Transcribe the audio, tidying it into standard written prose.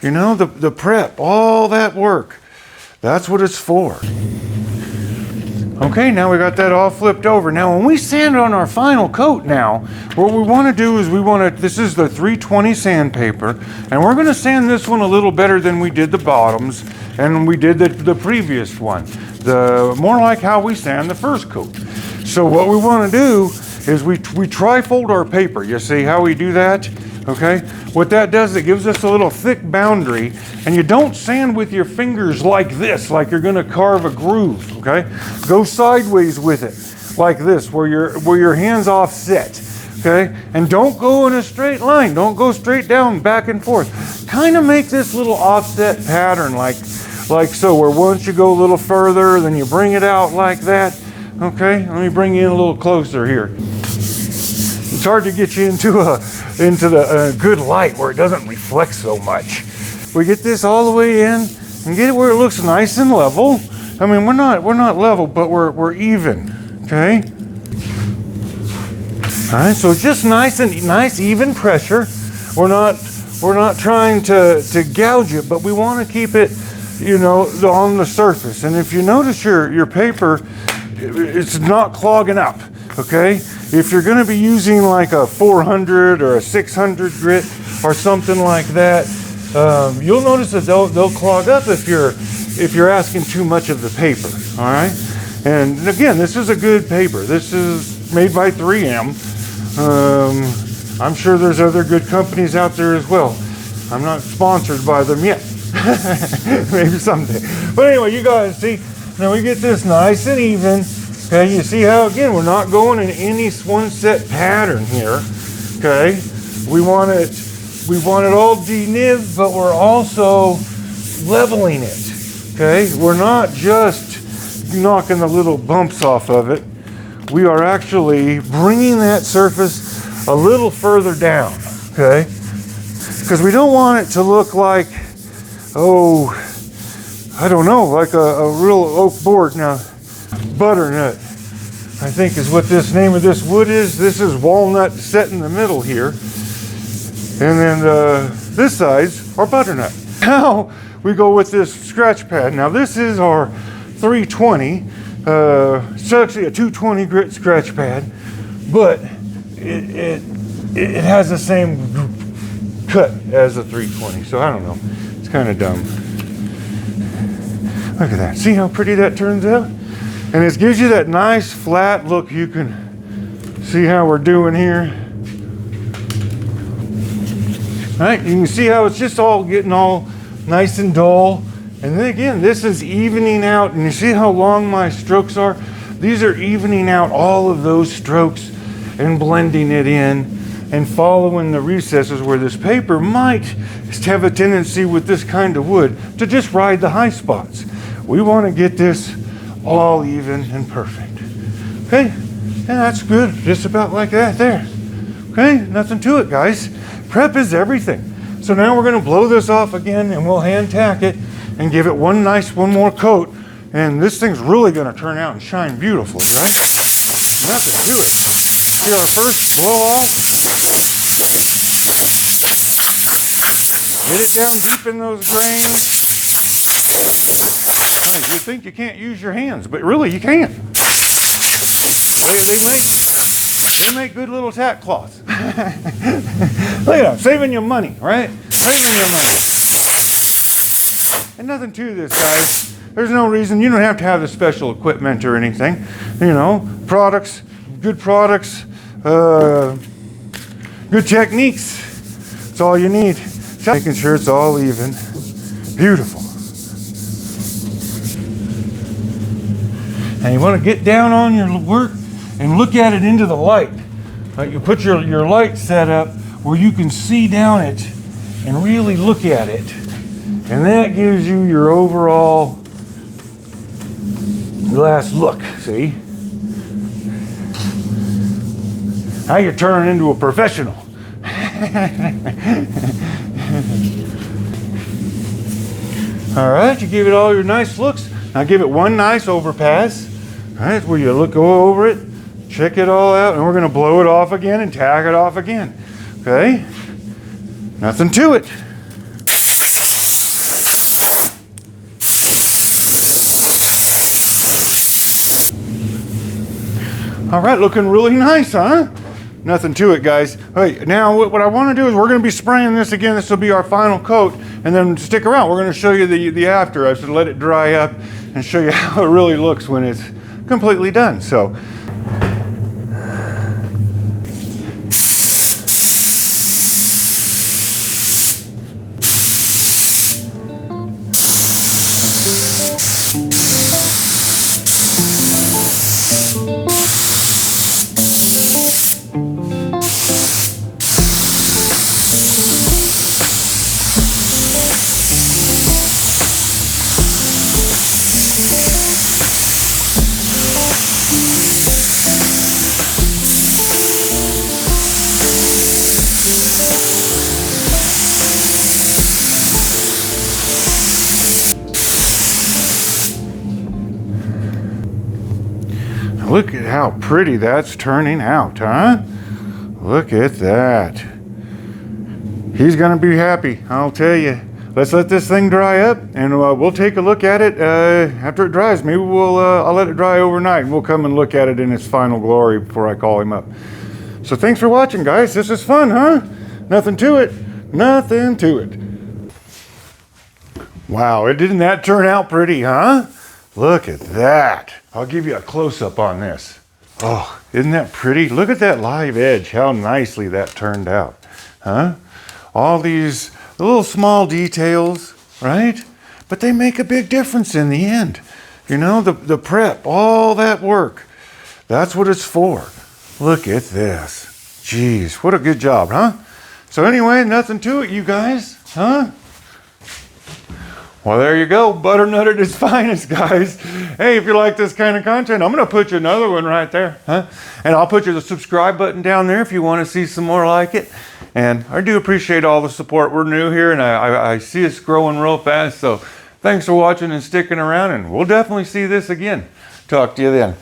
You know, the prep, all that work. That's what it's for. Okay, now we got that all flipped over. Now when we sand on our final coat now, what we want to do is this is the 320 sandpaper, and we're going to sand this one a little better than we did the bottoms and we did the previous one. More like how we sand the first coat. So what we want to do is we tri-fold our paper. You see how we do that? Okay, what that does, it gives us a little thick boundary, and you don't sand with your fingers like this, like you're gonna carve a groove, okay? Go sideways with it, like this, where your hands offset, okay? And don't go in a straight line, don't go straight down, back and forth. Kind of make this little offset pattern like so, where once you go a little further, then you bring it out like that, okay? Let me bring you in a little closer here. It's hard to get you into the good light where it doesn't reflect so much. We get this all the way in and get it where it looks nice and level. I mean, we're not level, but we're even. Okay. All right. So just nice even pressure. We're not trying to gouge it, but we want to keep it, you know, on the surface. And if you notice your paper, it's not clogging up. Okay, if you're going to be using like a 400 or a 600 grit or something like that, you'll notice that they'll clog up if you're asking too much of the paper. All right, and again, this is a good paper. This is made by 3M. I'm sure there's other good companies out there as well. I'm not sponsored by them yet. Maybe someday. But anyway, you guys see, now we get this nice and even. Okay, you see how, again, we're not going in any one set pattern here. Okay, we want it all denibbed, but we're also leveling it. Okay, we're not just knocking the little bumps off of it. We are actually bringing that surface a little further down. Okay, because we don't want it to look like, oh, I don't know, like a real oak board. Now, Butternut, I think, is what this name of this wood is. This is walnut set in the middle here. And then this side's our butternut. Now we go with this scratch pad. Now this is our 320. It's actually a 220 grit scratch pad, but it has the same cut as a 320. So I don't know. It's kind of dumb. Look at that. See how pretty that turns out? And it gives you that nice flat look. You can see how we're doing here. All right, you can see how it's just all getting all nice and dull. And then again, this is evening out, and you see how long my strokes are? These are evening out all of those strokes and blending it in and following the recesses where this paper might have a tendency with this kind of wood to just ride the high spots. We want to get this all even and perfect. Okay, and that's good, just about like that there. Okay, nothing to it, guys. Prep is everything. So now we're going to blow this off again, and we'll hand tack it and give it one more coat, and this thing's really going to turn out and shine beautifully, right? Nothing to it. See our first blow off. Get it down deep in those grains. You think you can't use your hands, but really you can. They make good little tack cloths. Look at them, saving you money, right? Saving you money. And nothing to this, guys. There's no reason. You don't have to have the special equipment or anything. You know, products, good techniques. That's all you need. Making sure it's all even. Beautiful. And you want to get down on your work and look at it into the light. Like you put your light set up where you can see down it and really look at it. And that gives you your overall last look, see? Now you're turning into a professional. All right, you give it all your nice looks. Now give it one nice overpass. All right, where you go over it, check it all out, and we're going to blow it off again and tack it off again. Okay? Nothing to it. All right, looking really nice, huh? Nothing to it, guys. Hey, now what I want to do is we're going to be spraying this again. This will be our final coat, and then stick around. We're going to show you the after. I should let it dry up and show you how it really looks when it's completely done. So. Look at how pretty that's turning out, huh? Look at that. He's gonna be happy, I'll tell you. Let's let this thing dry up, and we'll take a look at it after it dries. Maybe I'll let it dry overnight, and we'll come and look at it in its final glory before I call him up. So thanks for watching, guys. This is fun, huh? Nothing to it. Nothing to it. Wow, didn't that turn out pretty, huh? Look at that. I'll give you a close-up on this. Oh, isn't that pretty? Look at that live edge, how nicely that turned out, huh? All these little small details, right? But they make a big difference in the end. You know, the prep, all that work, that's what it's for. Look at this. Jeez, what a good job, huh? So anyway, nothing to it, you guys, huh? Well, there you go. Butternut at its finest, guys. Hey, if you like this kind of content, I'm going to put you another one right there, huh? And I'll put you the subscribe button down there if you want to see some more like it. And I do appreciate all the support. We're new here, and I see us growing real fast. So thanks for watching and sticking around, and we'll definitely see this again. Talk to you then.